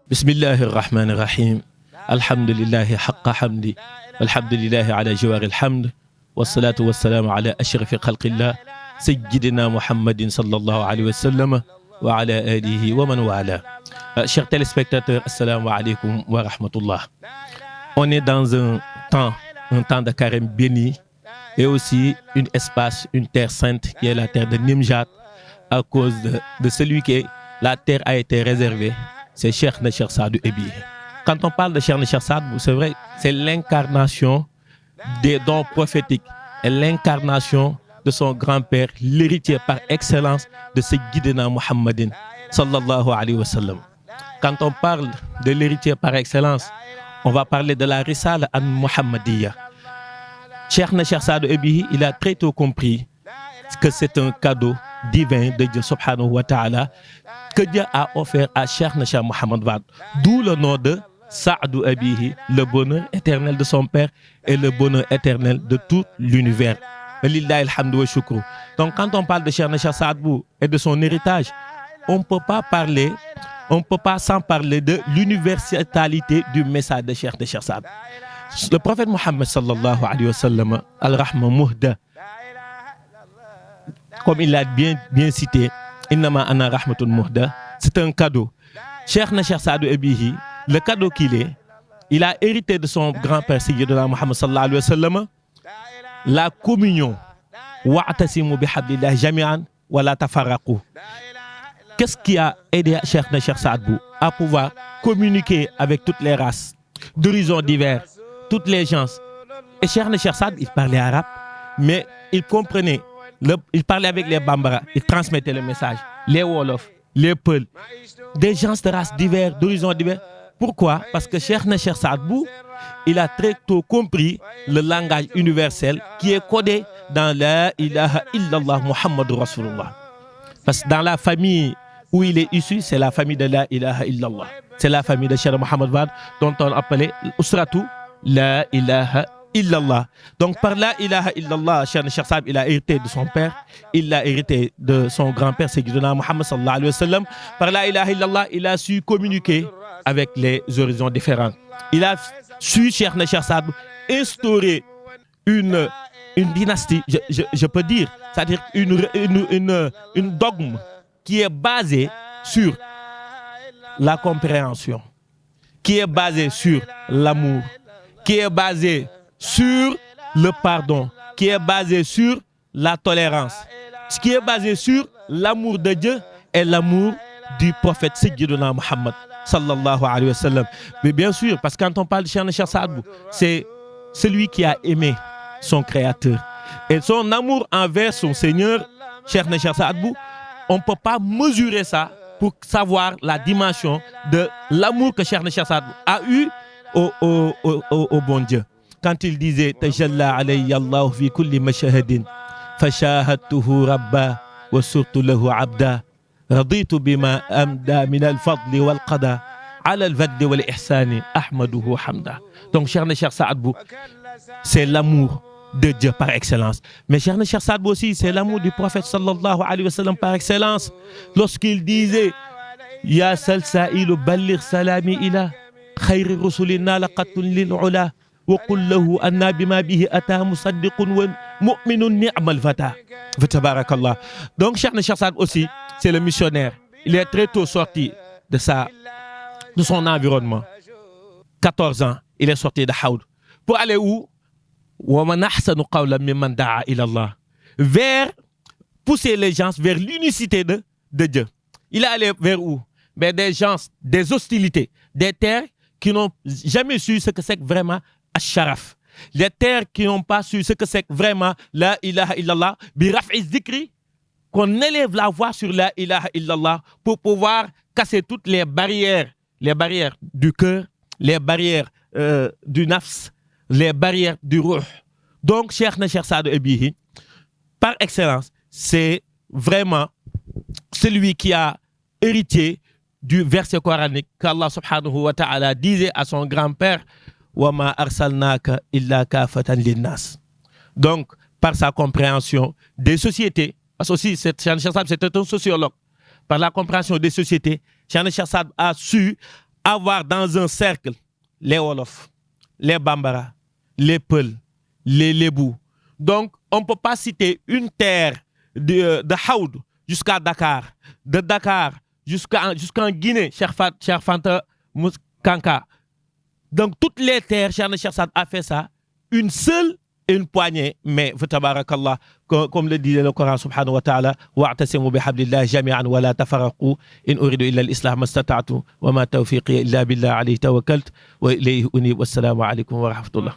bismillahi irrahmani irrahim alhamdulilahi xaqa xamdi walhamdulilahi ala jawaari alhamd wasalaatu wasalaamu ala ashrafi xalqillah sayidina muhammadin sallallahu alayhi wa sallam wa ala alihi wa man wala. Chers téléspectateurs, assalamu alaikum wa rahmatullah. On est dans un temps de carême béni et aussi un espace, une terre sainte qui est la terre de Nimjat à cause de celui qui est la terre a été réservée, c'est Cheikh na Cheikh Saadou Ebihi. Quand on parle de Cheikh na Cheikh Saadou, c'est vrai, c'est l'incarnation des dons prophétiques et l'incarnation de son grand-père, l'héritier par excellence de Sayyidina Muhammadin sallallahu alayhi wa sallam. Quand on parle de l'héritier par excellence, on va parler de la Risala al-Muhammadiyya. Cheikh na Cheikh Saadou Ebihi, il a très tôt compris que c'est un cadeau divin de Dieu subhanahu wa ta'ala que Dieu a offert à Cheikh na Cheikh Mohammed Wade, d'où le nom de Saadou Ebihi, le bonheur éternel de son père et le bonheur éternel de tout l'univers. Lillahi alhamdu wa shukru. Donc quand on parle de Cheikh na Cheikh Saadou et de son héritage, on ne peut pas sans parler de l'universalité du message de Cheikh na Cheikh Saadou. Le prophète Mohammed sallallahu alayhi wa sallam, al-Rahma Muhda, comme il l'a bien cité, Innama ana rahmatun muhda, c'est un cadeau. Cheikh na Cheikh Saadou Ebihi, le cadeau qu'il est, il a hérité de son grand-père Sayyidina Muhammad sallallahu alayhi wa sallam la communion. Wa'tasimu bihablillahi jami'an wa la tafarraqu. Qu'est-ce qui a aidé Cheikh na Cheikh Saadou à pouvoir communiquer avec toutes les races, d'horizons divers, toutes les gens? Et Cheikh na Cheikh Saadou, il parlait arabe, mais il comprenait. Il parlait avec les Bambara, il transmettait le message. Les Wolof, les Peuls, des gens de races diverses, d'horizons divers. Pourquoi? Parce que Cheikh na Cheikh Saadou, il a très tôt compris le langage universel qui est codé dans la ilaha illallah Muhammadur Rasulullah. Parce que dans la famille où il est issu, c'est la famille de la ilaha illallah. C'est la famille de Cheikh Mohammed Wade, dont on appelait Usratu la ilaha illallah. Donc par la ilaha illallah, Cheikh na Cheikh Saadou, il a hérité de son père, il a hérité de son grand-père Sayyidina Muhammad sallallahu alayhi wa sallam. Par la ilaha illallah, il a su communiquer avec les horizons différents. Il a su, Cheikh na Cheikh Saadou, instaurer une dynastie, je peux dire, c'est-à-dire une dogme qui est basée sur la compréhension, qui est basée sur l'amour, qui est basée sur le pardon, qui est basé sur la tolérance, qui est basé sur l'amour de Dieu et l'amour du prophète Sayyidina Muhammad sallallahu alayhi wa sallam. Mais bien sûr, parce que quand on parle de Cheikh na Cheikh Saadou, c'est celui qui a aimé son créateur. Et son amour envers son Seigneur, Cheikh na Cheikh Saadou, on ne peut pas mesurer ça pour savoir la dimension de l'amour que Cheikh na Cheikh Saadou a eu au bon Dieu. Quand il disait Tajalla alayya Allah fi kulli mashahadin fashahadtuhu rabba wa surtu lahu abda raditu bima amda min al-fadli wal qada ala al-vadli wal ihsani ahmaduhu hamda. Donc Cheikh na Cheikh Saadou, c'est l'amour de Dieu par excellence. Mais Cheikh na Cheikh Saadou aussi, c'est l'amour du prophète sallallahu alayhi wa sallam par excellence. Lorsqu'il disait Ya salsa'ilu balligh salami ila khayri rusulina laqatun lil ula وقل له أن بما به أتى مصدق ومؤمن نعم الفتى فتبارك الله. Donc Cheikh na Cheikh Saadou aussi, c'est le missionnaire. Il est très tôt sorti de son environnement. 14 ans, il est sorti de Haoud. Pour aller où? وَمَنْ أَحْسَنُ قَوْلًا مِمَّنْ دَعَا إِلَى اللَّهِ. Vers pousser les gens vers l'unicité de Dieu. Il est allé vers où? Vers des gens, des hostilités, des terres qui n'ont jamais su ce que c'est que vraiment Asharaf. Les terres qui n'ont pas su ce que c'est que vraiment la ilaha illallah, bi raf'i zikri, qu'on élève la voix sur la ilaha illallah pour pouvoir casser toutes les barrières du cœur, les barrières du nafs, les barrières du ruh. Donc Cheikh na Cheikh Saadou Ebihi, par excellence, c'est vraiment celui qui a hérité du verset coranique qu'Allah subhanahu wa ta'ala disait à son grand-père wa ma arsalnaka illa kafatan linnas. Donc par sa compréhension des sociétés, parce que aussi Cheikh na Cheikh Saadou c'était un sociologue, par la compréhension des sociétés, Cheikh na Cheikh Saadou a su avoir dans un cercle les Wolof, les Bambara, les Peul, les Lébou. Donc, on ne peut pas citer une terre de Haoud jusqu'à Dakar, de Dakar jusqu'en Guinée, Cheikh Fanta Kanka. Donc, toutes les terres, Cheikh Saad a fait ça, une seule et une poignée, mais tabarakallah, comme le dit le Coran subhanahu wa ta'ala, wa'tasimu bihablillah jami'an wa la tafarraqu in uridu illa al-islah mastata'tu wa ma tawfiqi illa billah alayhi tawakkaltu wa ilayhi unib. Wassalamu alaykum wa rahmatullah.